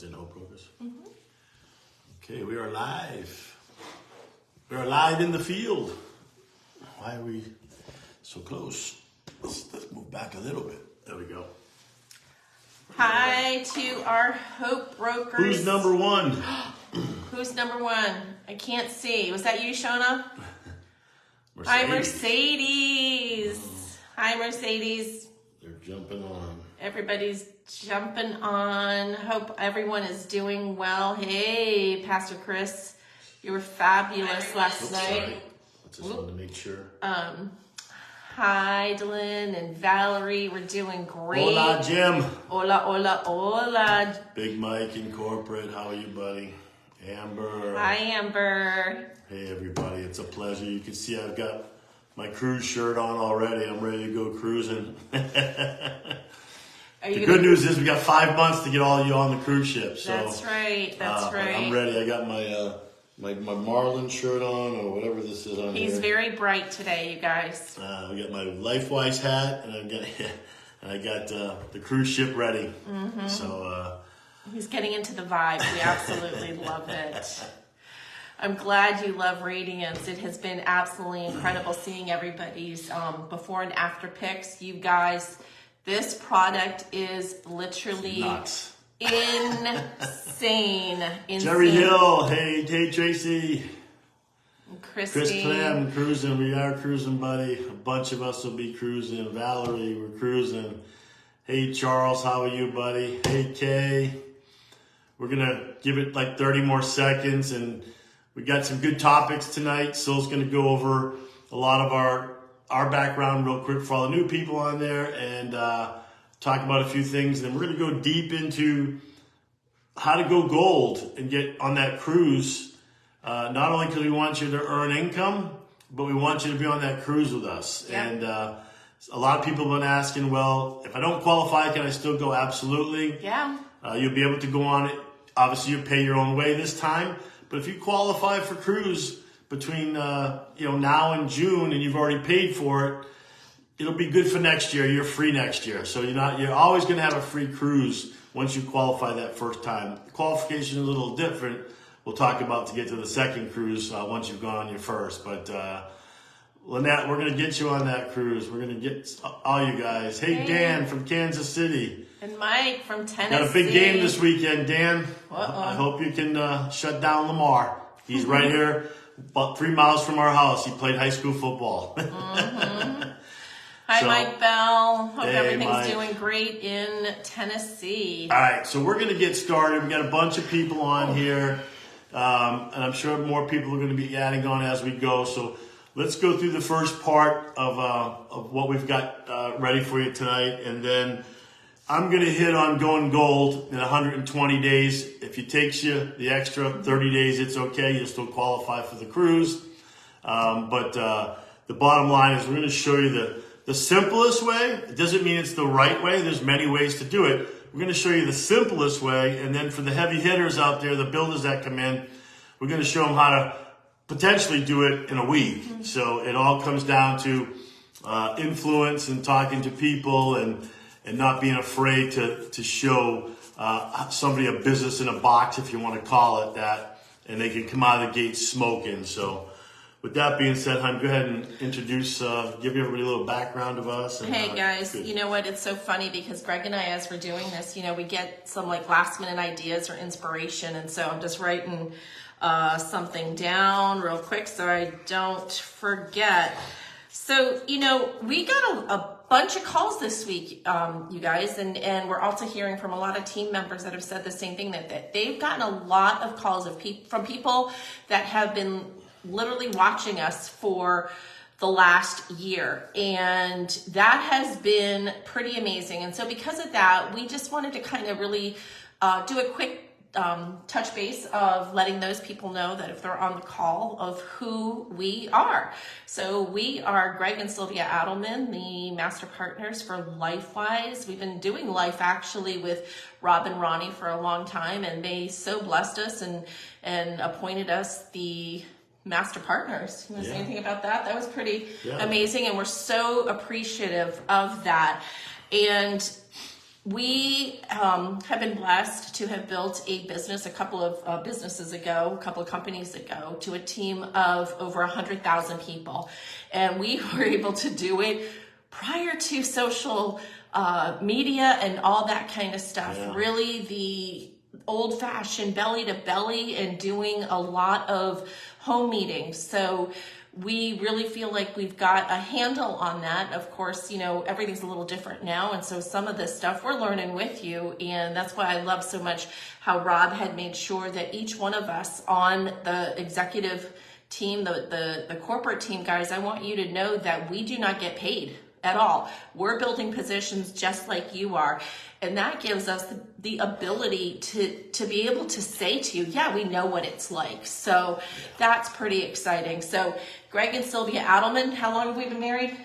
didn't know progress. Okay, we are live. We are live in the field. Why are we so close? Let's move back a little bit. There we go. Hi to our hope brokers. Who's number one? Who's number one? I can't see. Was that you, Shona? Mercedes. Hi, Mercedes. Hi, Mercedes. They're jumping on. Everybody's jumping on. Hope everyone is doing well. Hey, Pastor Chris, you were fabulous last night. Sorry. I just wanted to make sure. Hi, Adelman and Valerie. We're doing great. Hola, Jim. Hola, hola, hola. Big Mike in corporate. How are you, buddy? Amber. Hi, Amber. Hey, everybody. It's a pleasure. You can see I've got my cruise shirt on already. I'm ready to go cruising. The good news is we got 5 months to get all of you on the cruise ship. So, that's right. That's right. I'm ready. I got my Marlin shirt on, or whatever this is on. He's here. very bright today, you guys. We got my LifeWise hat, and I got the cruise ship ready. Mm-hmm. So he's getting into the vibe. We absolutely love it. I'm glad you love Radiance. It has been absolutely incredible seeing everybody's before and after pics. You guys, this product is literally nuts. Insane. Jerry Hill, hey Tracy. Christy. Chris Clem, cruising. We are cruising, buddy. A bunch of us will be cruising. Valerie, we're cruising. Hey Charles, how are you, buddy? Hey Kay. We're gonna give it like 30 more seconds, and we got some good topics tonight. Sil's gonna go over a lot of our background real quick for all the new people on there, and talk about a few things. And then we're gonna go deep into how to go gold and get on that cruise. Not only because we want you to earn income, but we want you to be on that cruise with us. Yeah. And a lot of people have been asking, well, if I don't qualify, can I still go? Absolutely. Yeah. You'll be able to go on it. Obviously, you pay your own way this time. But if you qualify for cruise between now and June, and you've already paid for it, it'll be good for next year. You're free next year. So you're always going to have a free cruise once you qualify that first time. The qualification is a little different. We'll talk about to get to the second cruise once you've gone on your first. But Lynette, we're going to get you on that cruise. We're going to get all you guys. Hey, Dan from Kansas City. And Mike from Tennessee. Got a big game this weekend, Dan. Uh-oh. I hope you can shut down Lamar. He's right here, about 3 miles from our house. He played high school football. Hi, Mike Bell. Hope hey, everything's Mike. Doing great in Tennessee. All right, so we're going to get started. We got a bunch of people on here, and I'm sure more people are going to be adding on as we go. So let's go through the first part of what we've got ready for you tonight, and then I'm going to hit on going gold in 120 days. If it takes you the extra 30 days, it's okay. You'll still qualify for the cruise. But the bottom line is we're going to show you the simplest way. It doesn't mean it's the right way. There's many ways to do it. We're going to show you the simplest way. And then for the heavy hitters out there, the builders that come in, we're going to show them how to potentially do it in a week. Mm-hmm. So it all comes down to influence and talking to people and not being afraid to show somebody a business in a box, if you want to call it that, and they can come out of the gate smoking. So with that being said, hon, go ahead and introduce, give everybody a little background of us. And, hey guys, good. You know what? It's so funny because Greg and I, as we're doing this, we get some like last minute ideas or inspiration. And so I'm just writing something down real quick so I don't forget. So, we got a bunch of calls this week, you guys, and we're also hearing from a lot of team members that have said the same thing, that they've gotten a lot of calls from people that have been literally watching us for the last year, and that has been pretty amazing. And so because of that, we just wanted to kind of really do a quick touch base of letting those people know that if they're on the call of who we are. So we are Gregg and Silvia Adelman, the master partners for LifeWise. We've been doing life actually with Rob and Ronnie for a long time, and they so blessed us and appointed us the master partners. You want to say anything about that? That was pretty amazing, and we're so appreciative of that. And We have been blessed to have built a business a couple of businesses ago, a couple of companies ago, to a team of over 100,000 people. And we were able to do it prior to social media and all that kind of stuff. Yeah. Really the old-fashioned belly to belly and doing a lot of home meetings. So we really feel like we've got a handle on that. Of course, everything's a little different now. And so some of this stuff we're learning with you. And that's why I love so much how Rob had made sure that each one of us on the executive team, the corporate team, guys, I want you to know that we do not get paid at all. We're building positions just like you are. And that gives us the ability to be able to say to you, yeah, we know what it's like. So that's pretty exciting. So Gregg and Silvia Adelman, how long have we been married?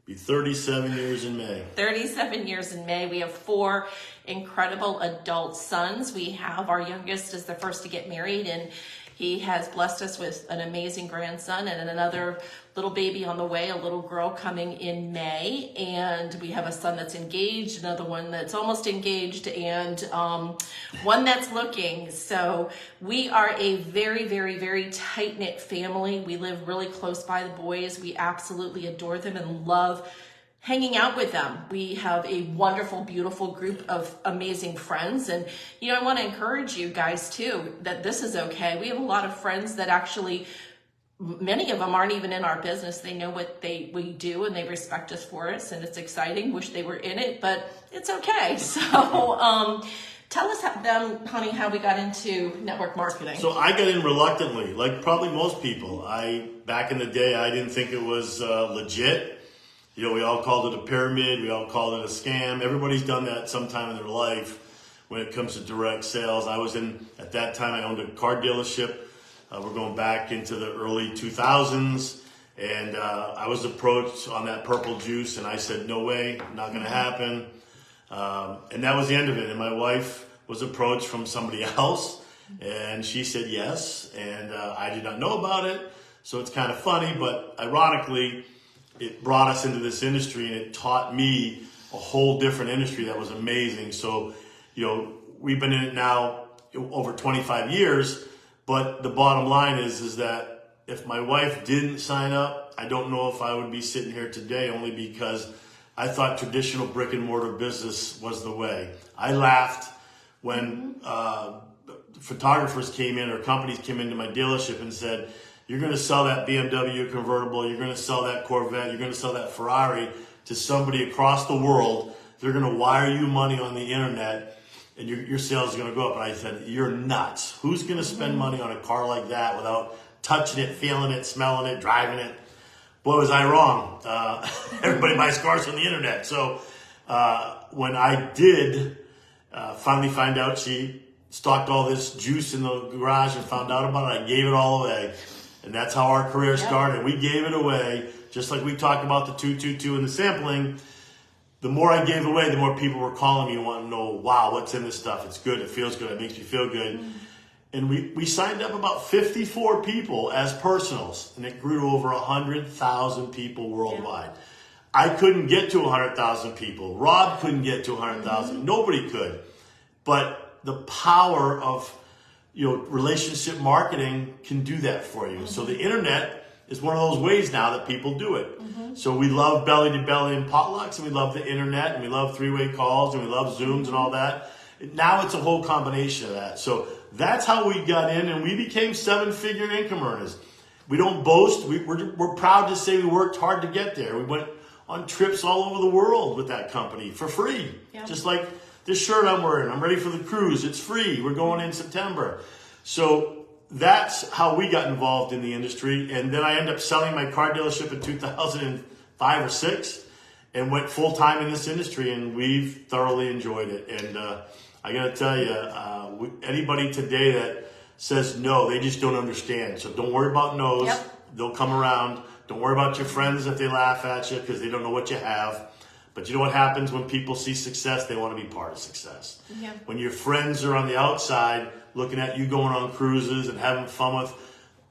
Be 37 years in May. 37 years in May. We have 4 incredible adult sons. We have our youngest is the first to get married, and he has blessed us with an amazing grandson and another little baby on the way, a little girl coming in May. And we have a son that's engaged, another one that's almost engaged, and one that's looking. So we are a very, very, very tight-knit family. We live really close by the boys. We absolutely adore them and love hanging out with them. We have a wonderful, beautiful group of amazing friends. And, I want to encourage you guys too, that this is okay. We have a lot of friends that actually, many of them aren't even in our business. They know what we do and they respect us for it. And it's exciting. Wish they were in it, but it's okay. So, tell us, honey, how we got into network marketing. So I got in reluctantly, like probably most people. Back in the day, I didn't think it was legit. We all called it a pyramid. We all called it a scam. Everybody's done that sometime in their life when it comes to direct sales. At that time, I owned a car dealership. We're going back into the early 2000s. And I was approached on that purple juice, and I said, no way, not going to happen. And that was the end of it. And my wife was approached from somebody else, and she said yes. And I did not know about it. So it's kind of funny, but ironically, it brought us into this industry, and it taught me a whole different industry that was amazing. So, we've been in it now over 25 years, but the bottom line is that if my wife didn't sign up, I don't know if I would be sitting here today, only because I thought traditional brick and mortar business was the way. I laughed when photographers came in or companies came into my dealership and said, you're going to sell that BMW convertible, you're going to sell that Corvette, you're going to sell that Ferrari to somebody across the world. They're going to wire you money on the internet, and your sales are going to go up. And I said, you're nuts. Who's going to spend money on a car like that without touching it, feeling it, smelling it, driving it? Boy, was I wrong. Everybody buys cars on the internet. So when I did finally find out she stocked all this juice in the garage and found out about it, I gave it all away. And that's how our career started. We gave it away, just like we talked about the 222 and the sampling. The more I gave away, the more people were calling me and wanting to know, wow, what's in this stuff? It's good, it feels good, it makes you feel good. And we signed up about 54 people as personals, and it grew to over 100,000 people worldwide. I couldn't get to 100,000 people. Rob couldn't get to 100,000. Nobody could. But the power of relationship marketing can do that for you. So the internet is one of those ways now that people do it. So we love belly to belly and potlucks, and we love the internet, and we love 3-way calls, and we love Zooms and all that. Now it's a whole combination of that. So that's how we got in, and we became 7-figure income earners. We don't boast. We're proud to say we worked hard to get there. We went on trips all over the world with that company for free. Just like this shirt I'm wearing, I'm ready for the cruise. It's free. We're going in September. So that's how we got involved in the industry. And then I ended up selling my car dealership in 2005 or 6 and went full time in this industry. And we've thoroughly enjoyed it. And I got to tell you, anybody today that says no, they just don't understand. So don't worry about no's. They'll come around. Don't worry about your friends if they laugh at you because they don't know what you have. But you know what happens when people see success? They want to be part of success. When your friends are on the outside looking at you going on cruises and having fun with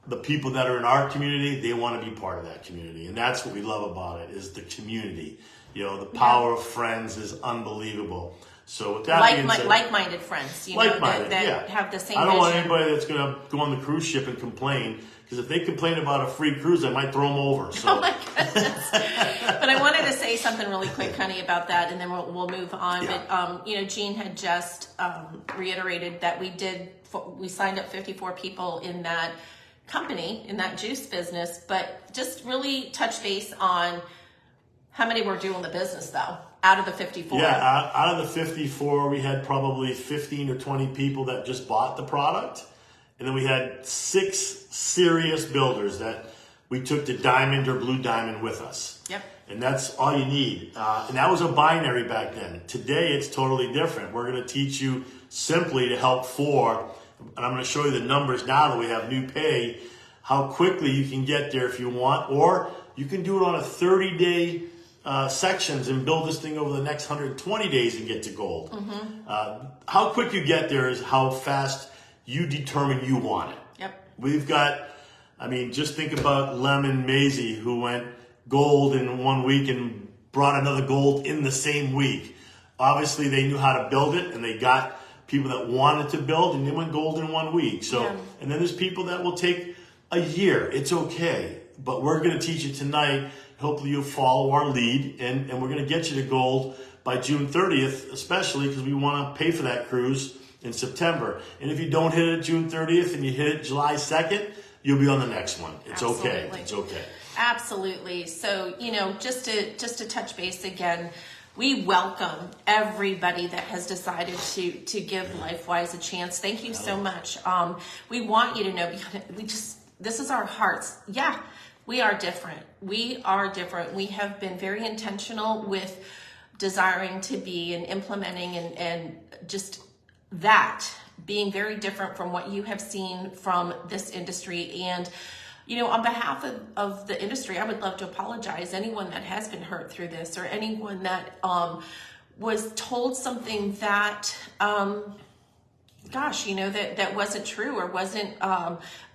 the people that are in our community, they want to be part of that community. And that's what we love about it, is the community. The power of friends is unbelievable. So with that being said, like-minded friends, that have the same I don't want vision. anybody that's going to go on the cruise ship and complain, because if they complain about a free cruise, I might throw them over. So. Oh my goodness. But I wanted to say something really quick, honey, about that, and then we'll move on. Yeah. But, Jean had just reiterated that we signed up 54 people in that company, in that juice business, but just really touch base on how many were doing the business, though, out of the 54. Yeah, out of the 54, we had probably 15 or 20 people that just bought the product. And then we had 6 serious builders that we took to Diamond or Blue Diamond with us. Yep. And that's all you need. And that was a binary back then. Today, it's totally different. We're going to teach you simply to help 4. And I'm going to show you the numbers now that we have new pay, how quickly you can get there if you want. Or you can do it on a 30-day sections and build this thing over the next 120 days and get to gold. Mm-hmm. How quick you get there is how fast you determine you want it. Yep. We've got, just think about Lemon Maisie, who went gold in 1 week and brought another gold in the same week. Obviously, they knew how to build it, and they got people that wanted to build, and they went gold in 1 week. So, yeah. And then there's people that will take a year. It's okay. But we're going to teach you tonight. Hopefully you'll follow our lead, and we're going to get you to gold by June 30th, especially because we want to pay for that cruise in September. And if you don't hit it June 30th and you hit it July 2nd, you'll be on the next one. It's Absolutely. Okay. It's okay. Absolutely. So, just to touch base again, we welcome everybody that has decided to give LifeWise a chance. Thank you so much. We want you to know, because this is our hearts. Yeah, we are different. We are different. We have been very intentional with desiring to be and implementing and just that being very different from what you have seen from this industry. And, on behalf of the industry, I would love to apologize. Anyone that has been hurt through this, or anyone that was told something that, that wasn't true or wasn't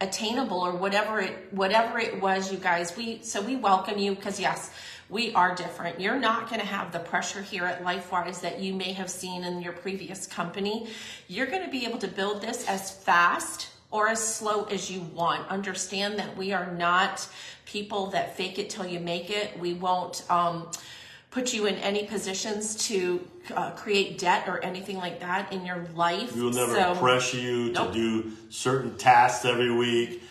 attainable, or whatever it was, you guys. We welcome you, because yes, we are different. You're not going to have the pressure here at LifeWise that you may have seen in your previous company. You're going to be able to build this as fast or as slow as you want. Understand that we are not people that fake it till you make it. We won't put you in any positions to create debt or anything like that in your life. We will never pressure you to do certain tasks every week.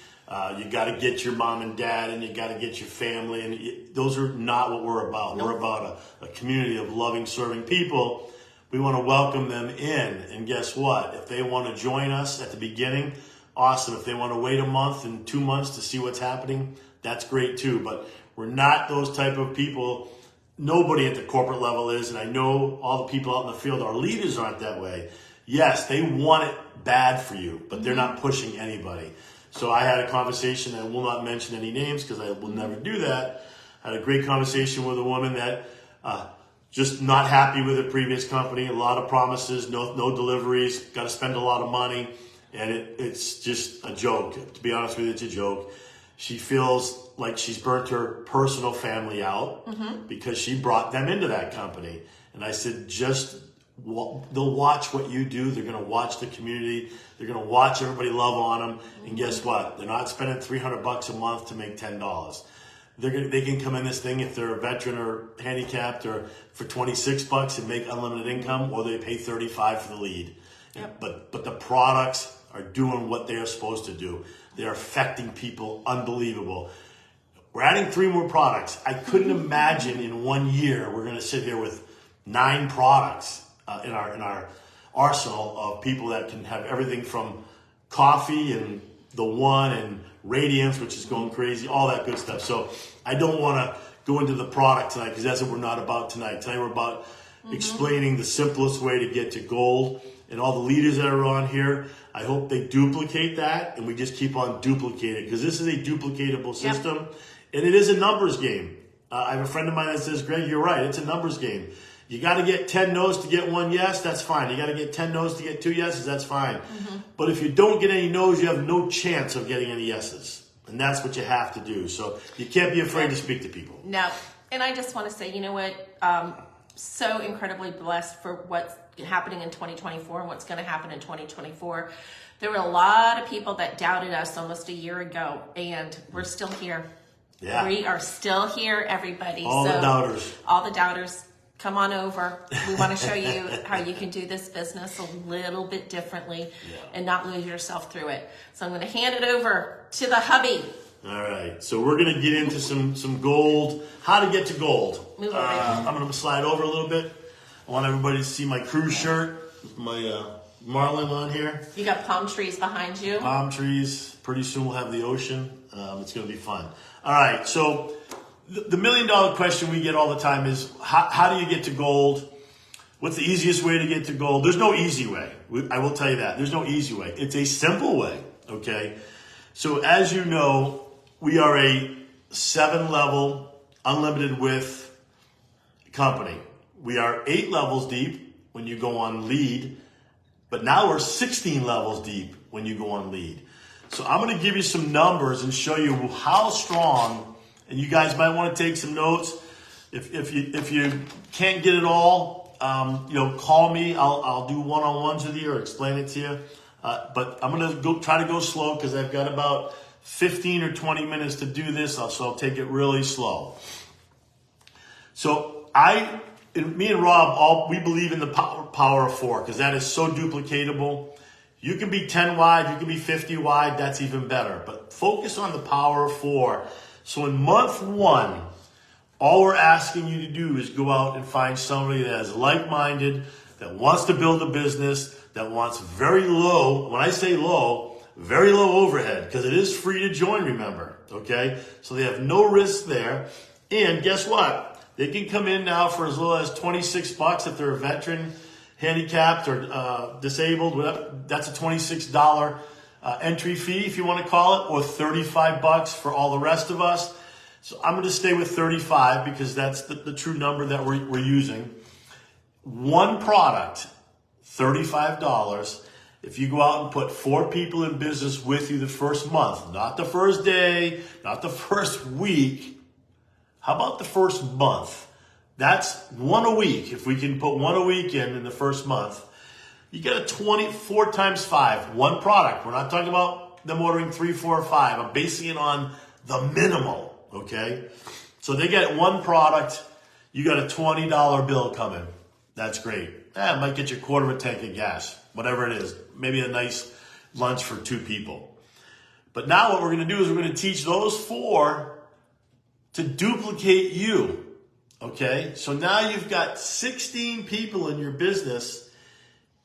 You got to get your mom and dad, and you got to get your family, and those are not what we're about. Nope. We're about a community of loving, serving people. We want to welcome them in, and guess what? If they want to join us at the beginning, awesome. If they want to wait a month and 2 months to see what's happening, that's great too. But we're not those type of people. Nobody at the corporate level is, and I know all the people out in the field, our leaders aren't that way. Yes, they want it bad for you, but they're not pushing anybody. So I had a conversation, I will not mention any names because I will never do that. I had a great conversation with a woman that just not happy with her previous company, a lot of promises, no deliveries, got to spend a lot of money, and it's just a joke. To be honest with you, it's a joke. She feels like she's burnt her personal family out because she brought them into that company. And I said, they'll watch what you do. They're going to watch the community. They're going to watch everybody love on them. And guess what? They're not spending $300 a month to make $10. They can come in this thing if they're a veteran or handicapped, or for $26 and make unlimited income, or they pay $35 for the lead. Yep. But the products are doing what they are supposed to do. They're affecting people unbelievable. We're adding 3 more products. I couldn't imagine in 1 year we're going to sit here with 9 products in our arsenal of people that can have everything from coffee and the One and Radiance, which is going crazy, all that good stuff. So I don't want to go into the product tonight because that's what we're not about tonight. Tonight we're about explaining the simplest way to get to gold. And all the leaders that are on here, I hope they duplicate that, and we just keep on duplicating, because this is a duplicatable system, and it is a numbers game. I have a friend of mine that says, Greg, you're right, it's a numbers game. You got to get 10 no's to get 1 yes, that's fine. You got to get 10 no's to get 2 yeses, that's fine. But if you don't get any no's, you have no chance of getting any yeses. And that's what you have to do. So you can't be afraid to speak to people. No. And I just want to say, you know what? so incredibly blessed for what's happening in 2024 and what's going to happen in 2024. There were a lot of people that doubted us almost a year ago, and we're still here. Yeah. We are still here, everybody. All the doubters. All the doubters, come on over. We want to show you how you can do this business a little bit differently and not lose yourself through it. So I'm going to hand it over to the hubby. All right, so we're going to get into some gold, how to get to gold. Move over. I'm going to slide over a little bit. I want everybody to see my cruise shirt with my marlin on here. You got palm trees behind you. Palm trees. Pretty soon we'll have the ocean. It's going to be fun. All right, so the $1 million question we get all the time is, how do you get to gold? What's the easiest way to get to gold? There's no easy way. I will tell you that. There's no easy way. It's a simple way, okay? So as you know, we are a 7-level unlimited width company. We are 8 levels deep when you go on lead, but now we're 16 levels deep when you go on lead. So I'm going to give you some numbers and show you how strong, and you guys might want to take some notes. If you can't get it all, call me. I'll do one-on-ones with you or explain it to you. But I'm going to try to go slow because I've got about 15 or 20 minutes to do this, so I'll take it really slow. So me and Rob, we believe in the power of 4 because that is so duplicatable. You can be 10 wide, you can be 50 wide, that's even better. But focus on the power of 4. So in month 1, all we're asking you to do is go out and find somebody that is like-minded, that wants to build a business, that wants very low, when I say low, very low overhead, because it is free to join, remember, okay? So they have no risk there. And guess what? They can come in now for as little as $26 if they're a veteran, handicapped, or disabled. Whatever. That's a $26 entry fee, if you want to call it, or $35 for all the rest of us. So I'm going to stay with 35 because that's the true number that we're using. One product, $35. If you go out and put 4 people in business with you the first month, not the first day, not the first week, how about the first month? That's 1 a week. If we can put 1 a week in the first month, you get a 24 times 5, one product. We're not talking about them ordering 3, 4, or 5. I'm basing it on the minimal, okay? So they get one product, you got a $20 bill coming. That's great. It might get you a quarter of a tank of gas, whatever it is. Maybe a nice lunch for 2 people. But now what we're going to do is we're going to teach those 4 to duplicate you. Okay? So now you've got 16 people in your business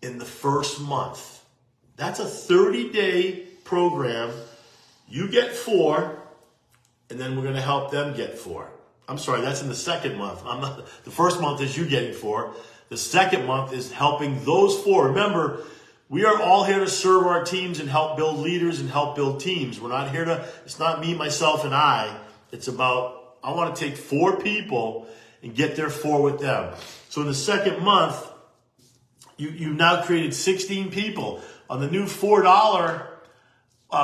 in the first month. That's a 30-day program. You get 4, and then we're going to help them get 4. I'm sorry, that's in the second month. The first month is you getting 4. The second month is helping those 4. Remember, we are all here to serve our teams and help build leaders and help build teams. We're not here it's not me, myself, and I. It's about, I want to take 4 people and get their 4 with them. So in the second month, you've now created 16 people. On the new $4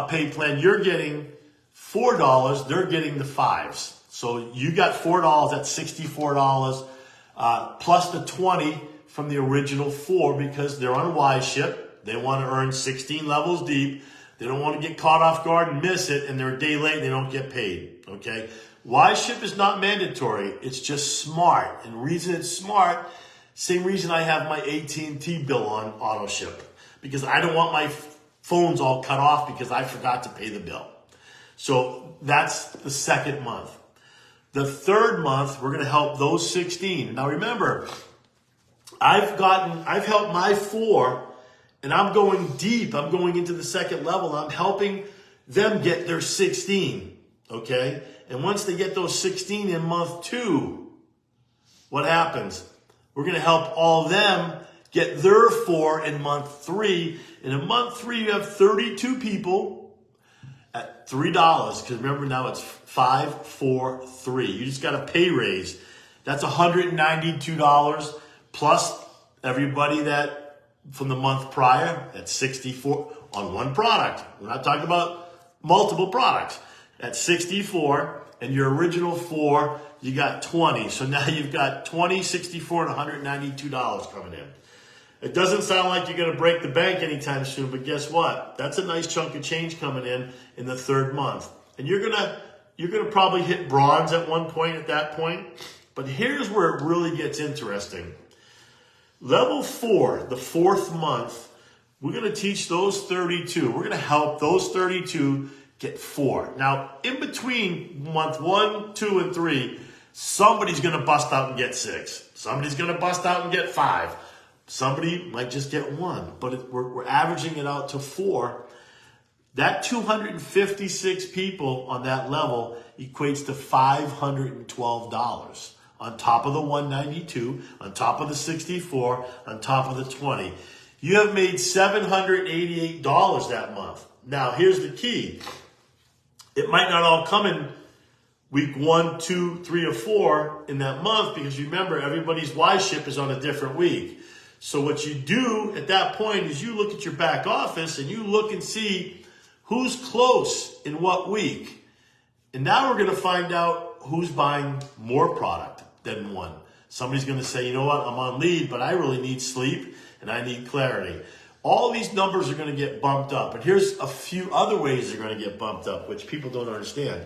pay plan, you're getting $4, they're getting the 5s. So you got $4, that's $64, plus the 20 from the original 4 because they're on Y-ship. They want to earn 16 levels deep. They don't want to get caught off guard and miss it, and they're a day late and they don't get paid, okay? Y-ship is not mandatory. It's just smart. And the reason it's smart, same reason I have my AT&T bill on auto ship, because I don't want my phones all cut off because I forgot to pay the bill. So that's the second month. The third month, we're going to help those 16. Now remember, I've helped my 4, and I'm going deep. I'm going into the second level. I'm helping them get their 16, okay? And once they get those 16 in month 2, what happens? We're going to help all of them get their 4 in month 3. And in month 3, you have 32 people at $3. Because remember now it's 5, 4, 3. You just got a pay raise. That's $192 plus everybody that from the month prior, that's 64 on one product. We're not talking about multiple products. At 64, and your original 4 you got 20. So now you've got 20, 64, and $192 coming in. It doesn't sound like you're going to break the bank anytime soon, but guess what? That's a nice chunk of change coming in the third month. And you're gonna probably hit bronze at one point at that point. But here's where it really gets interesting. Level 4, the fourth month, we're going to teach those 32. We're going to help those 32 get 4. Now, in between month 1, 2, and 3, somebody's going to bust out and get 6. Somebody's going to bust out and get 5. Somebody might just get 1. But we're averaging it out to 4. That 256 people on that level equates to $512 on top of the 192, on top of the 64, on top of the 20. You have made $788 that month. Now, here's the key. It might not all come in week 1, 2, 3, or 4 in that month because remember, everybody's Y-ship is on a different week. So what you do at that point is you look at your back office and you look and see who's close in what week. And now we're going to find out who's buying more product than one. Somebody's going to say, you know what, I'm on lead, but I really need sleep and I need clarity. All these numbers are going to get bumped up. And here's a few other ways they're going to get bumped up, which people don't understand.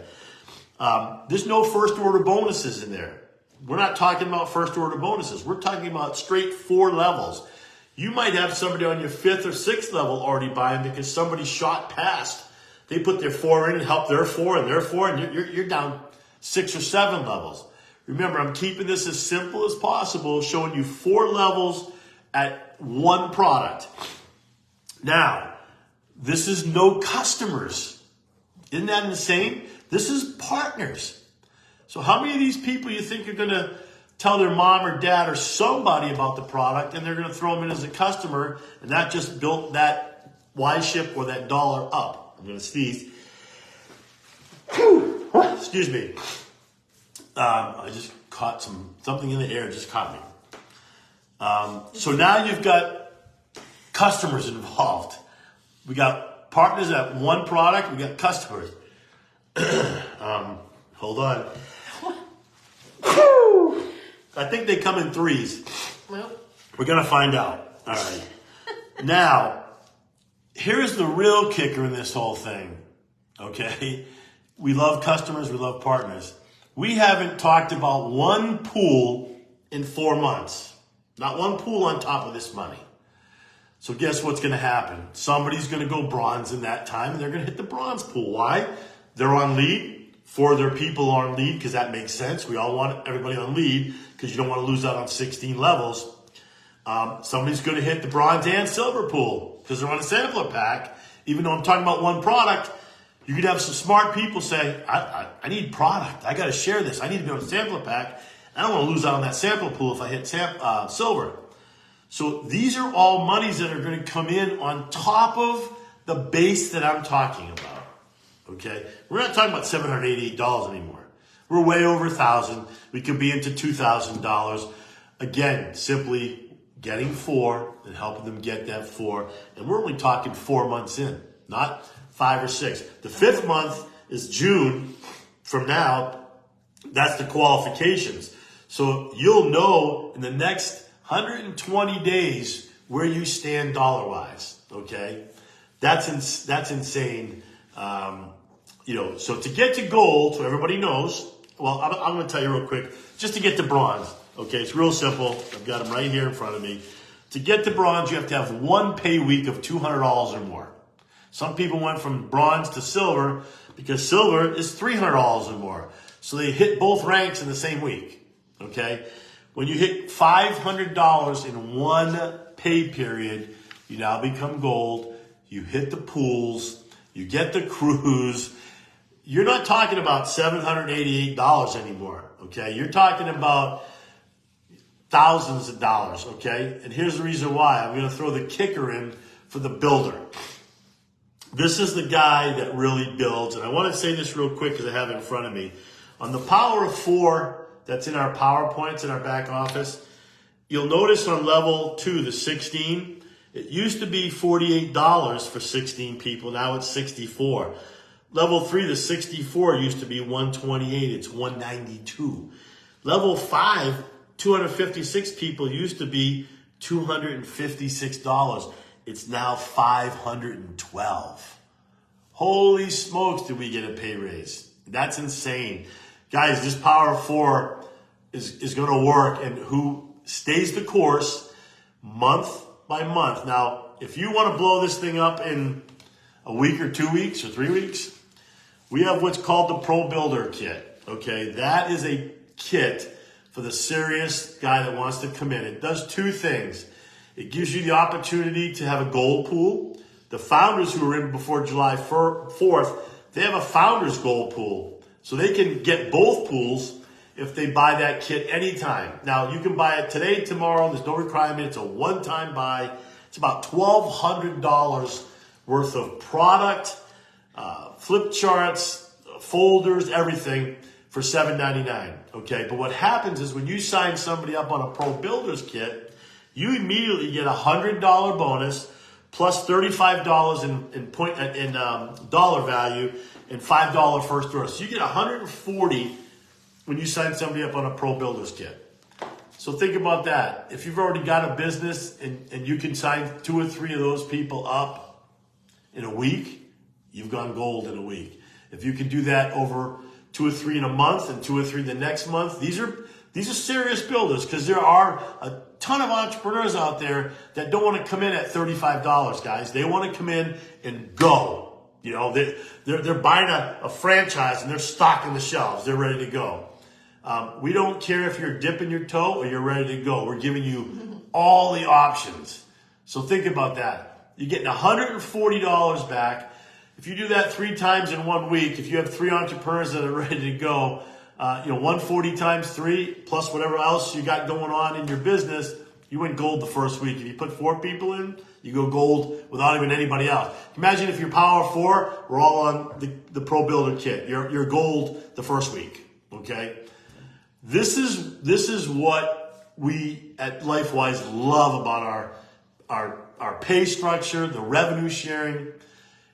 There's no first order bonuses in there. We're not talking about first order bonuses. We're talking about straight 4 levels. You might have somebody on your 5th or 6th level already buying because somebody shot past. They put their 4 in and helped their 4 and their 4, and you're down 6 or 7 levels. Remember, I'm keeping this as simple as possible, showing you 4 levels at one product. Now, this is no customers. Isn't that insane? This is partners. So how many of these people you think are going to tell their mom or dad or somebody about the product and they're going to throw them in as a customer and that just built that Y-ship or that dollar up? I'm going to sneeze. Excuse me. I just caught something in the air, just caught me. So now you've got customers involved. We got partners at one product. We got customers. Hold on. I think they come in 3s. Well, we're going to find out. All right. Now, here's the real kicker in this whole thing. Okay? We love customers. We love partners. We haven't talked about one pool in 4 months. Not one pool on top of this money. So guess what's going to happen? Somebody's going to go bronze in that time, and they're going to hit the bronze pool. Why? They're on lead. 4 of their people are on lead because that makes sense. We all want everybody on lead because you don't want to lose out on 16 levels. Somebody's going to hit the bronze and silver pool because they're on a sampler pack. Even though I'm talking about one product, you could have some smart people say, I need product. I got to share this. I need to be on a sampler pack. I don't want to lose out on that sample pool if I hit silver. So these are all monies that are going to come in on top of the base that I'm talking about. Okay, we're not talking about $788 anymore. We're way over $1,000. We could be into $2,000. Again, simply getting 4 and helping them get that 4. And we're only talking 4 months in, not 5 or 6. The 5th month is June from now. That's the qualifications. So you'll know in the next 120 days where you stand dollar-wise. Okay, that's insane. So to get to gold, so everybody knows, well, I'm going to tell you real quick, just to get to bronze, okay, it's real simple. I've got them right here in front of me. To get to bronze, you have to have one pay week of $200 or more. Some people went from bronze to silver because silver is $300 or more. So they hit both ranks in the same week, okay? When you hit $500 in one pay period, you now become gold. You hit the pools. You get the cruise. You're not talking about $788 anymore, okay? You're talking about thousands of dollars, okay? And here's the reason why. I'm going to throw the kicker in for the builder. This is the guy that really builds. And I want to say this real quick because I have it in front of me. On the power of 4 that's in our PowerPoints in our back office, you'll notice on level 2, the 16, it used to be $48 for 16 people. Now it's $64. Level 3, the 64 used to be 128. It's 192. Level 5, 256 people used to be $256. It's now $512. Holy smokes, did we get a pay raise? That's insane. Guys, this Power of 4 is going to work, and who stays the course month by month. Now, if you want to blow this thing up in a week or 2 weeks or 3 weeks, we have what's called the Pro Builder Kit. Okay, that is a kit for the serious guy that wants to come in. It does two things. It gives you the opportunity to have a gold pool. The founders who are in before July 4th, they have a founders gold pool. So they can get both pools if they buy that kit anytime. Now, you can buy it today, tomorrow. There's no requirement. It's a one-time buy. It's about $1,200 worth of product, flip charts, folders, everything for $7.99. Okay, but what happens is when you sign somebody up on a Pro Builders Kit, you immediately get a $100 bonus plus $35 in dollar value and $5 first order. So you get $140 when you sign somebody up on a Pro Builders Kit. So think about that. If you've already got a business and you can sign 2 or 3 of those people up in a week, you've gone gold in a week. If you can do that over 2 or 3 in a month and 2 or 3 the next month, these are serious builders, because there are a ton of entrepreneurs out there that don't want to come in at $35, guys. They want to come in and go. You know, they're buying a franchise and they're stocking the shelves. They're ready to go. We don't care if you're dipping your toe or you're ready to go. We're giving you all the options. So think about that. You're getting $140 back. If you do that 3 times in 1 week, if you have 3 entrepreneurs that are ready to go, 140 times 3 plus whatever else you got going on in your business, you went gold the first week. If you put 4 people in, you go gold without even anybody else. Imagine if you're Power 4, we're all on the Pro Builder Kit. You're gold the first week. Okay, this is what we at LifeWise love about our pay structure, the revenue sharing.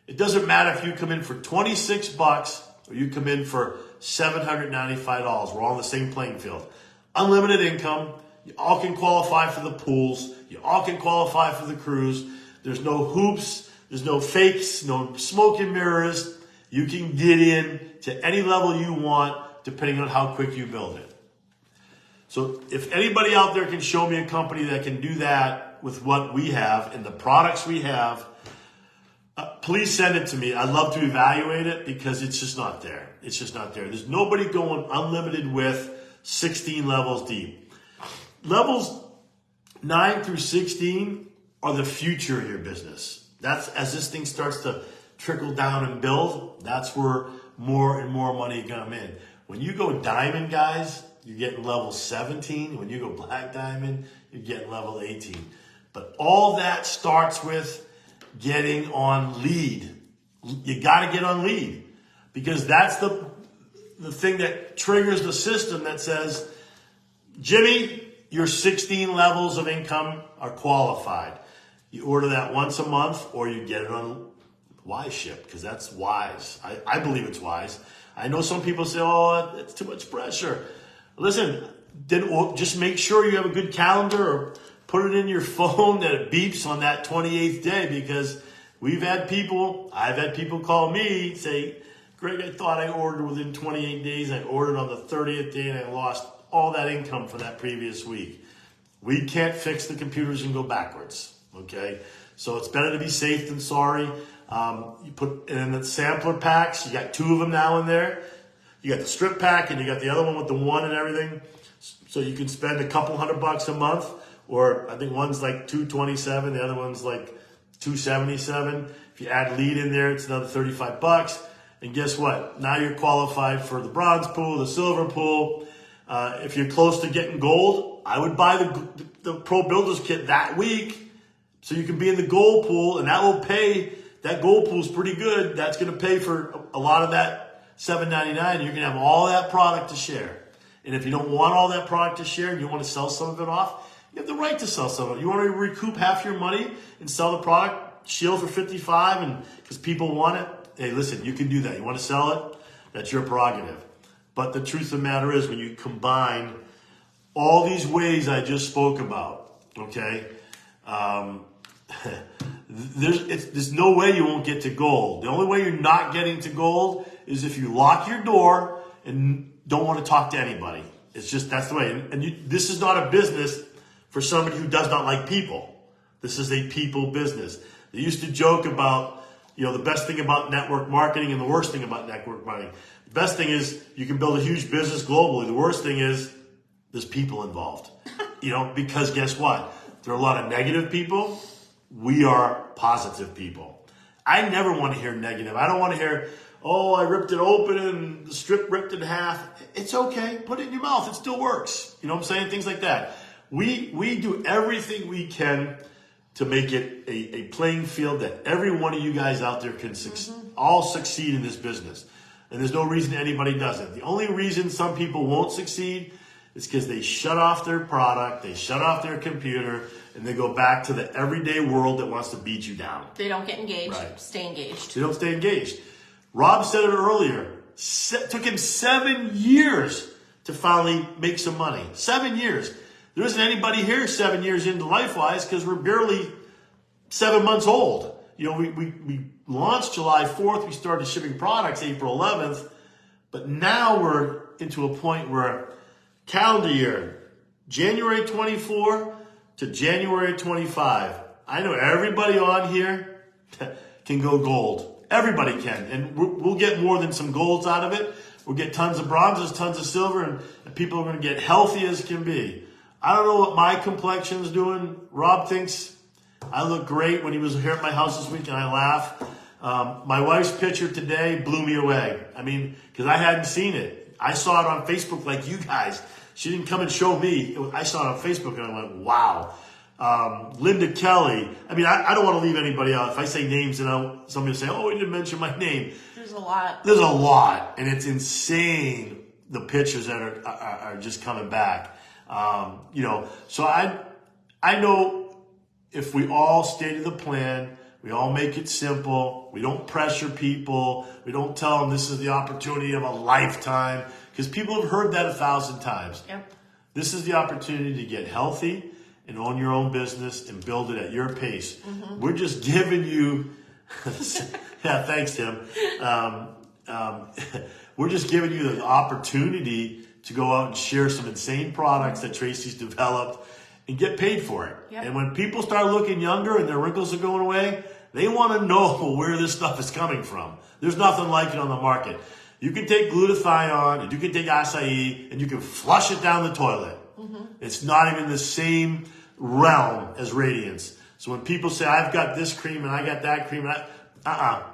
It doesn't matter if you come in for $26 or you come in for $795. We're all on the same playing field. Unlimited income. You all can qualify for the pools. You all can qualify for the cruise. There's no hoops. There's no fakes, no smoke and mirrors. You can get in to any level you want depending on how quick you build it. So if anybody out there can show me a company that can do that with what we have and the products we have, please send it to me. I'd love to evaluate it because it's just not there. It's just not there. There's nobody going unlimited with 16 levels deep. Levels 9 through 16 are the future of your business. That's as this thing starts to trickle down and build, that's where more and more money come in. When you go diamond, guys, you're getting level 17. When you go black diamond, you're getting level 18. But all that starts with getting on lead. You got to get on lead because that's the thing that triggers the system that says, Jimmy, your 16 levels of income are qualified. You order that once a month or you get it on Wise Ship because that's wise. I believe it's wise. I know some people say, oh, it's too much pressure. Listen, then just make sure you have a good calendar or put it in your phone that it beeps on that 28th day because I've had people call me say, Greg, I thought I ordered within 28 days. I ordered on the 30th day and I lost all that income for that previous week. We can't fix the computers and go backwards, okay? So it's better to be safe than sorry. You put in the sampler packs. You got 2 of them now in there. You got the strip pack and you got the other one with the 1 and everything. So you can spend a couple $100 a month. Or I think one's like $227, the other one's like $277. If you add lead in there, it's another $35. And guess what? Now you're qualified for the bronze pool, the silver pool. If you're close to getting gold, I would buy the Pro Builders Kit that week so you can be in the gold pool, and that will pay. That gold pool is pretty good. That's going to pay for a lot of that $7.99. You're going to have all that product to share. And if you don't want all that product to share and you want to sell some of it off, you have the right to sell some of it. You want to recoup half your money and sell the product, shield for $55, and because people want it, hey, listen, you can do that. You want to sell it? That's your prerogative. But the truth of the matter is, when you combine all these ways I just spoke about, okay, there's no way you won't get to gold. The only way you're not getting to gold is if you lock your door and don't want to talk to anybody. It's just, that's the way. And this is not a business for somebody who does not like people. This is a people business. They used to joke about, the best thing about network marketing and the worst thing about network marketing. The best thing is you can build a huge business globally. The worst thing is there's people involved. Because guess what? There are a lot of negative people. We are positive people. I never want to hear negative. I don't want to hear, oh, I ripped it open and the strip ripped in half. It's okay. Put it in your mouth. It still works. You know what I'm saying? Things like that. We do everything we can to make it a playing field that every one of you guys out there can all succeed in this business. And there's no reason anybody doesn't. The only reason some people won't succeed is because they shut off their product, they shut off their computer, and they go back to the everyday world that wants to beat you down. They don't get engaged. Right. Stay engaged. They don't stay engaged. Rob said it earlier. Took him 7 years to finally make some money. 7 years. There isn't anybody here 7 years into LifeWise because we're barely 7 months old. We launched July 4th. We started shipping products April 11th. But now we're into a point where calendar year, January 24 to January 25. I know everybody on here can go gold. Everybody can. And we'll get more than some golds out of it. We'll get tons of bronzes, tons of silver, and people are going to get healthy as can be. I don't know what my complexion's doing. Rob thinks I look great. When he was here at my house this week, and I laugh. My wife's picture today blew me away. Because I hadn't seen it. I saw it on Facebook like you guys. She didn't come and show me. I saw it on Facebook, and I went, wow. Linda Kelly. I don't want to leave anybody out. If I say names, then somebody will say, oh, you didn't mention my name. There's a lot. There's a lot. And it's insane, the pictures that are just coming back. So I know if we all stay to the plan, we all make it simple, we don't pressure people, we don't tell them this is the opportunity of a lifetime, because people have heard that 1,000 times. Yep. This is the opportunity to get healthy and own your own business and build it at your pace. Mm-hmm. We're just giving you, yeah, thanks, Tim. We're just giving you the opportunity to go out and share some insane products that Tracy's developed and get paid for it. Yep. And when people start looking younger and their wrinkles are going away, they want to know where this stuff is coming from. There's nothing like it on the market. You can take glutathione and you can take acai and you can flush it down the toilet. Mm-hmm. It's not even the same realm as Radiance. So when people say, I've got this cream and I got that cream,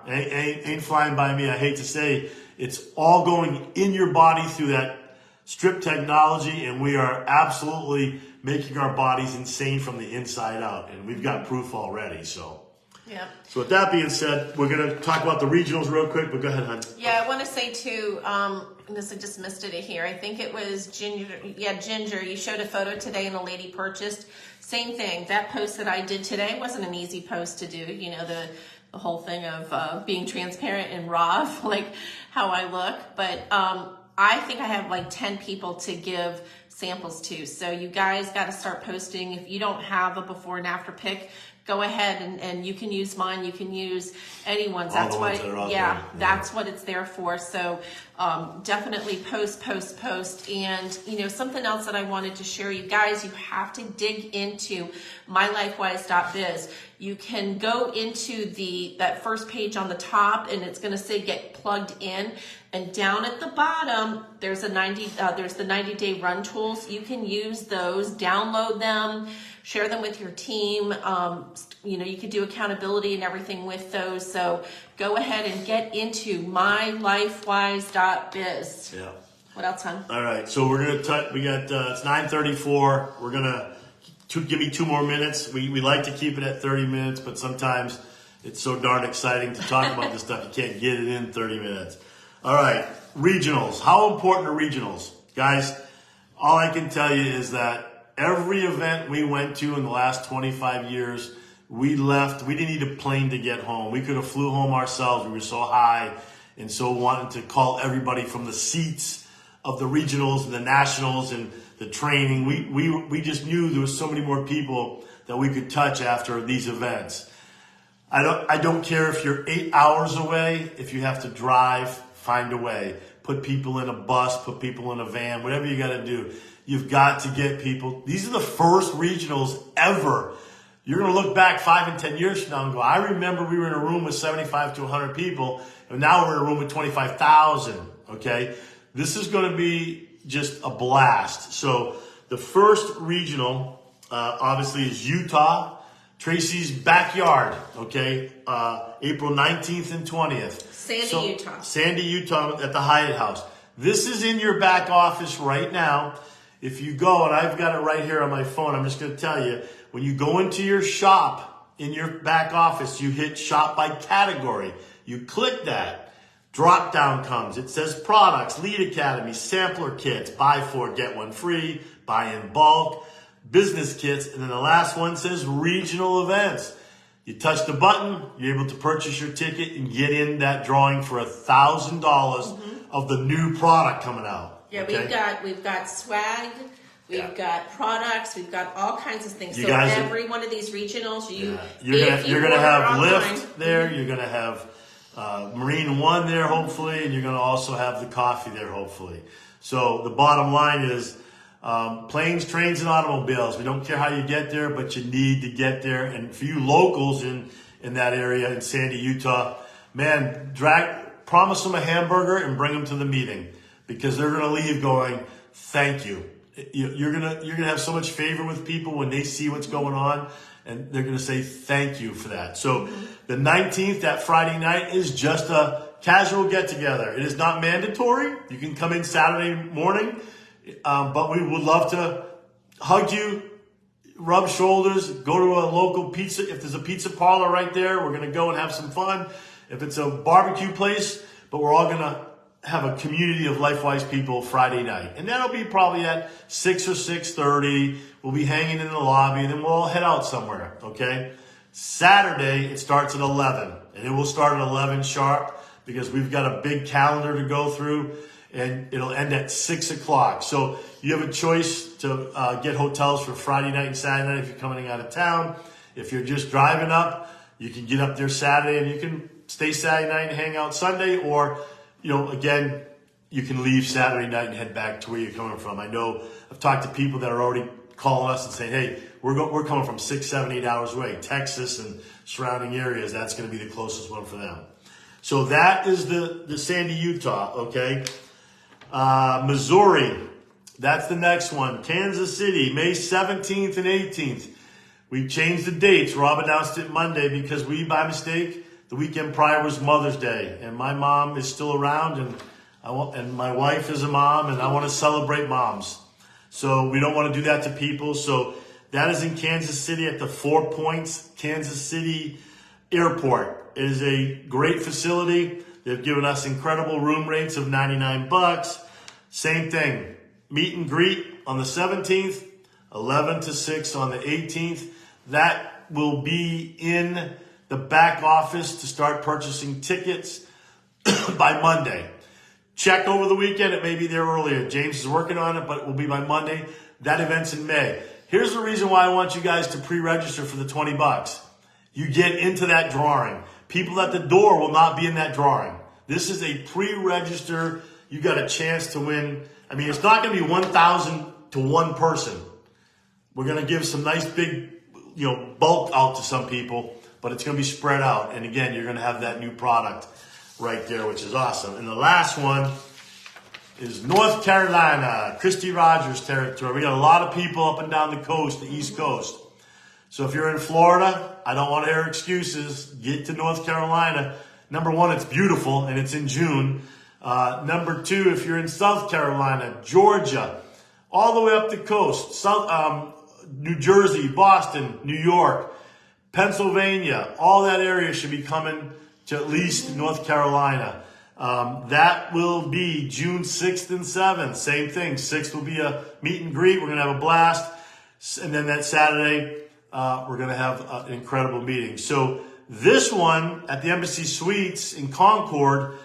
ain't flying by me. I hate to say, it's all going in your body through that strip technology, and we are absolutely making our bodies insane from the inside out. And we've got proof already, so. Yeah. So with that being said, we're going to talk about the regionals real quick, but go ahead, hon. Yeah, I want to say too, I just missed it here. I think it was Ginger. Yeah, Ginger. You showed a photo today and a lady purchased. Same thing. That post that I did today wasn't an easy post to do. The whole thing of being transparent and raw, like how I look. But I think I have like 10 people to give samples to. So you guys got to start posting. If you don't have a before and after pic, go ahead and you can use mine. You can use anyone's. That's what, that's what it's there for. So definitely post. And something else that I wanted to share, you guys, you have to dig into mylifewise.biz. You can go into that first page on the top, and it's going to say get plugged in. And down at the bottom, there's the 90-day run tools. You can use those, download them, share them with your team. You could do accountability and everything with those. So go ahead and get into mylifewise.biz. Yeah. What else, hon? All right. So we're going to we got, it's 9:34. We're going to give me 2 more minutes. We like to keep it at 30 minutes, but sometimes it's so darn exciting to talk about this stuff. You can't get it in 30 minutes. All right. Regionals. How important are regionals? Guys, all I can tell you is that every event we went to in the last 25 years we left. We didn't need a plane to get home. We could have flew home ourselves. We were so high and so wanting to call everybody from the seats of the regionals and the nationals and the training. We just knew there was so many more people that we could touch after these events. I don't care if you're 8 hours away. If you have to drive, find a way. Put people in a bus, put people in a van, whatever you got to do. You've got to get people. These are the first regionals ever. You're going to look back 5 and 10 years from now and go, I remember we were in a room with 75 to 100 people, and now we're in a room with 25,000, okay? This is going to be just a blast. So the first regional, obviously, is Utah, Tracy's backyard, okay? April 19th and 20th. Sandy, Utah. Sandy, Utah at the Hyatt House. This is in your back office right now. If you go, and I've got it right here on my phone, I'm just going to tell you, when you go into your shop in your back office, you hit shop by category. You click that. Drop down comes. It says products, Lead Academy, sampler kits, buy 4, get 1 free, buy in bulk, business kits, and then the last one says regional events. You touch the button, you're able to purchase your ticket and get in that drawing for $1,000 of the new product coming out. Yeah, okay? we've got swag, we've got products, we've got all kinds of things. You so guys every one of these regionals, you're gonna have online, Lyft there. You're gonna have Marine One there, hopefully, and you're gonna also have the coffee there, hopefully. So the bottom line is planes, trains, and automobiles. We don't care how you get there, but you need to get there. And for you locals in that area in Sandy, Utah, man, promise them a hamburger and bring them to the meeting. Because they're going to leave going, thank you. You're going to have so much favor with people when they see what's going on, and they're going to say thank you for that. So the 19th, that Friday night, is just a casual get-together. It is not mandatory. You can come in Saturday morning, but we would love to hug you, rub shoulders, go to a local pizza. If there's a pizza parlor right there, we're going to go and have some fun. If it's a barbecue place, but we're all going to have a community of LifeWise people Friday night. And that'll be probably at 6 or 6:30. We'll be hanging in the lobby, and then we'll all head out somewhere, okay? Saturday, it starts at 11, and it will start at 11 sharp because we've got a big calendar to go through, and it'll end at 6 o'clock. So you have a choice to get hotels for Friday night and Saturday night if you're coming out of town. If you're just driving up, you can get up there Saturday, and you can stay Saturday night and hang out Sunday, or again, you can leave Saturday night and head back to where you're coming from. I know I've talked to people that are already calling us and saying, hey, we're coming from 6, 7, 8 hours away. Texas and surrounding areas, that's going to be the closest one for them. So that is the Sandy, Utah, okay? Missouri, that's the next one. Kansas City, May 17th and 18th. We changed the dates. Rob announced it Monday because by mistake, the weekend prior was Mother's Day, and my mom is still around, and my wife is a mom, and I want to celebrate moms. So we don't want to do that to people. So that is in Kansas City at the 4 Points Kansas City Airport. It is a great facility. They've given us incredible room rates of $99. Same thing, meet and greet on the 17th, 11 to 6 on the 18th. That will be in the back office to start purchasing tickets by Monday. Check over the weekend. It may be there earlier. James is working on it, but it will be by Monday. That event's in May. Here's the reason why I want you guys to pre-register for the $20. You get into that drawing. People at the door will not be in that drawing. This is a pre-register. You got a chance to win. I mean, it's not going to be 1,000 to one person. We're going to give some nice big, bulk out to some people, but it's going to be spread out. And again, you're going to have that new product right there, which is awesome. And the last one is North Carolina, Christy Rogers territory. We got a lot of people up and down the coast, the East Coast. So if you're in Florida, I don't want to hear excuses. Get to North Carolina. Number one, it's beautiful, and it's in June. Number two, if you're in South Carolina, Georgia, all the way up the coast, New Jersey, Boston, New York, Pennsylvania, all that area should be coming to at least North Carolina. That will be June 6th and 7th. Same thing. 6th will be a meet and greet. We're going to have a blast. And then that Saturday, we're going to have an incredible meeting. So this one at the Embassy Suites in Concord,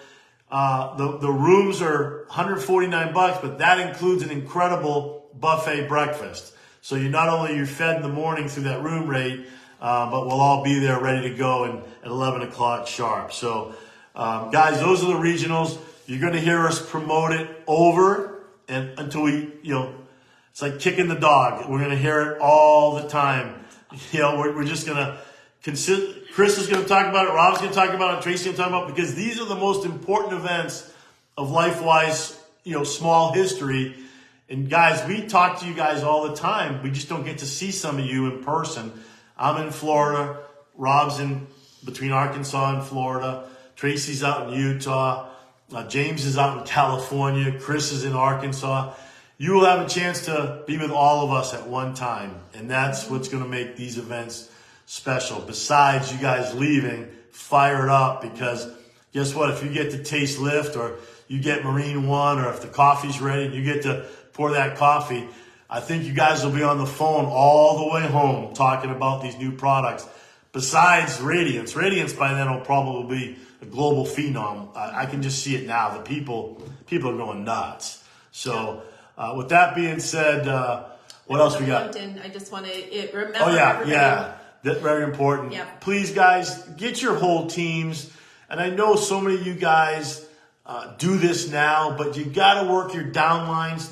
the rooms are $149, but that includes an incredible buffet breakfast. So you're fed in the morning through that room rate, but we'll all be there ready to go at 11 o'clock sharp. So guys, those are the regionals. You're going to hear us promote it over and until we, it's like kicking the dog. We're going to hear it all the time. We're just going to consider. Chris is going to talk about it. Rob's going to talk about it. Tracy's going to talk about it because these are the most important events of LifeWise, small history. And guys, we talk to you guys all the time. We just don't get to see some of you in person. I'm in Florida. Rob's in between Arkansas and Florida. Tracy's out in Utah. James is out in California. Chris is in Arkansas. You will have a chance to be with all of us at one time. And that's what's going to make these events special. Besides you guys leaving fired up, because guess what? If you get to taste lift or you get Marine One, or if the coffee's ready and you get to pour that coffee, I think you guys will be on the phone all the way home talking about these new products. Besides Radiance by then will probably be a global phenom. I can just see it now. The people are going nuts. So with that being said, what else we got? I just want to remember. Oh yeah. That's very important. Yeah. Please, guys, get your whole teams. And I know so many of you guys do this now, but you got to work your downlines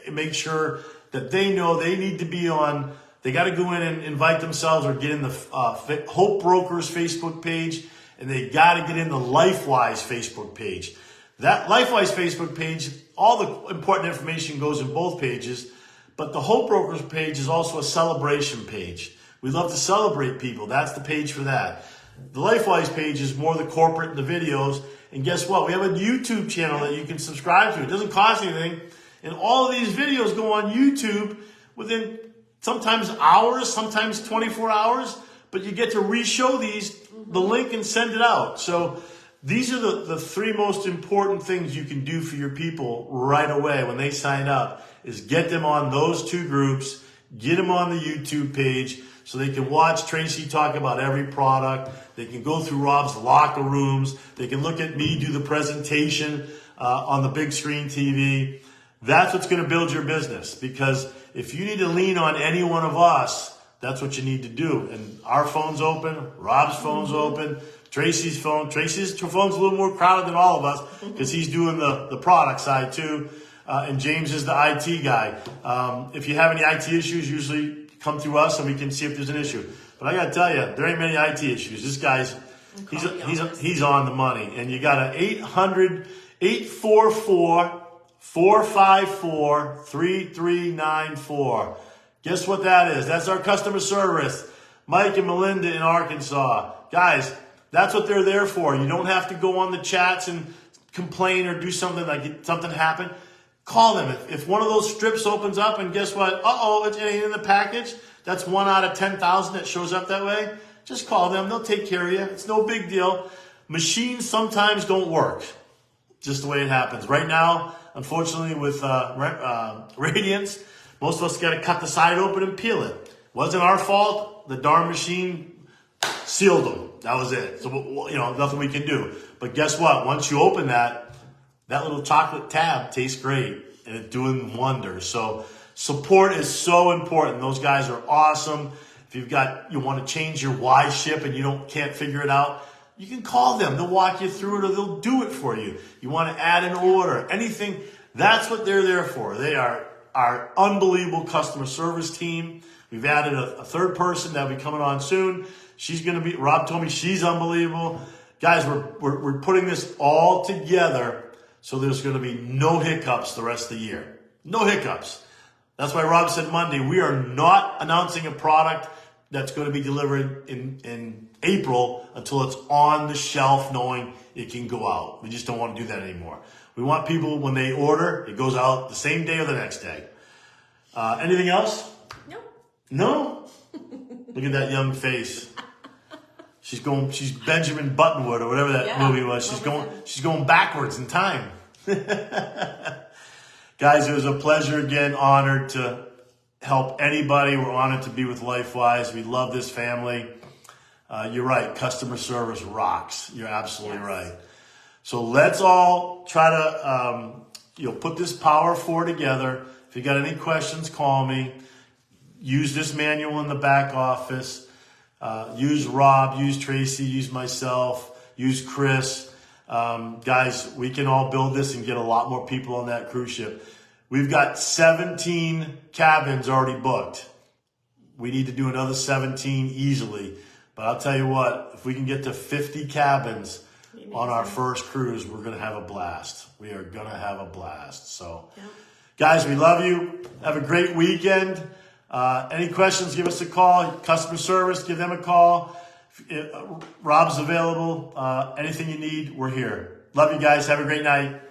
and make sure that they know they need to be on. They got to go in and invite themselves or get in the Hope Brokers Facebook page, and they got to get in the LifeWise Facebook page. That LifeWise Facebook page, all the important information goes in both pages, but the Hope Brokers page is also a celebration page. We love to celebrate people. That's the page for that. The LifeWise page is more the corporate and the videos. And guess what? We have a YouTube channel that you can subscribe to. It doesn't cost anything. And all of these videos go on YouTube within sometimes hours, sometimes 24 hours. But you get to re-show the link and send it out. So these are the three most important things you can do for your people right away when they sign up, is get them on those two groups, get them on the YouTube page, so they can watch Tracy talk about every product. They can go through Rob's locker rooms. They can look at me do the presentation on the big screen TV. That's what's going to build your business, because if you need to lean on any one of us, that's what you need to do. And our phone's open. Rob's phone's open. Tracy's phone's a little more crowded than all of us because he's doing the product side too. And James is the IT guy. If you have any IT issues, usually come through us and we can see if there's an issue. But I got to tell you, there ain't many IT issues. This guy's, he's on the money. And you got an 800-844-454-3394. Guess what that is? That's our customer service. Mike and Melinda in Arkansas. Guys, that's what they're there for. You don't have to go on the chats and complain or do something like something happened. Call them. If one of those strips opens up and guess what? It ain't in the package. That's 1 out of 10,000 that shows up that way. Just call them. They'll take care of you. It's no big deal. Machines sometimes don't work. Just the way it happens. Right now, unfortunately, with Radiance, most of us got to cut the side open and peel it. Wasn't our fault. The darn machine sealed them. That was it. So, nothing we can do. But guess what? Once you open that little chocolate tab tastes great, and it's doing wonders. So support is so important. Those guys are awesome. If you want to change your Y ship and you can't figure it out, you can call them. They'll walk you through it, or they'll do it for you. You want to add an order, anything. That's what they're there for. They are our unbelievable customer service team. We've added a third person that'll be coming on soon. Rob told me she's unbelievable. Guys, we're putting this all together so there's going to be no hiccups the rest of the year. No hiccups. That's why Rob said Monday, we are not announcing a product that's going to be delivered in April until it's on the shelf knowing it can go out. We just don't want to do that anymore. We want people, when they order, it goes out the same day or the next day. Anything else? No? Look at that young face. She's Benjamin Buttonwood or whatever that movie was. She's going backwards in time. Guys, it was a pleasure again, honored to help anybody. We're honored to be with LifeWise. We love this family. You're right. Customer service rocks. You're absolutely right. So let's all try to, put this Power 4 together. If you got any questions, call me. Use this manual in the back office. Use Rob, use Tracy, use myself, use Chris. Guys, we can all build this and get a lot more people on that cruise ship. We've got 17 cabins already booked. We need to do another 17 easily. But I'll tell you what, if we can get to 50 cabins on our first cruise, we're going to have a blast. We are going to have a blast. So, guys, we love you. Have a great weekend. Any questions, give us a call. Customer service, give them a call. Rob's available. Anything you need, we're here. Love you guys. Have a great night.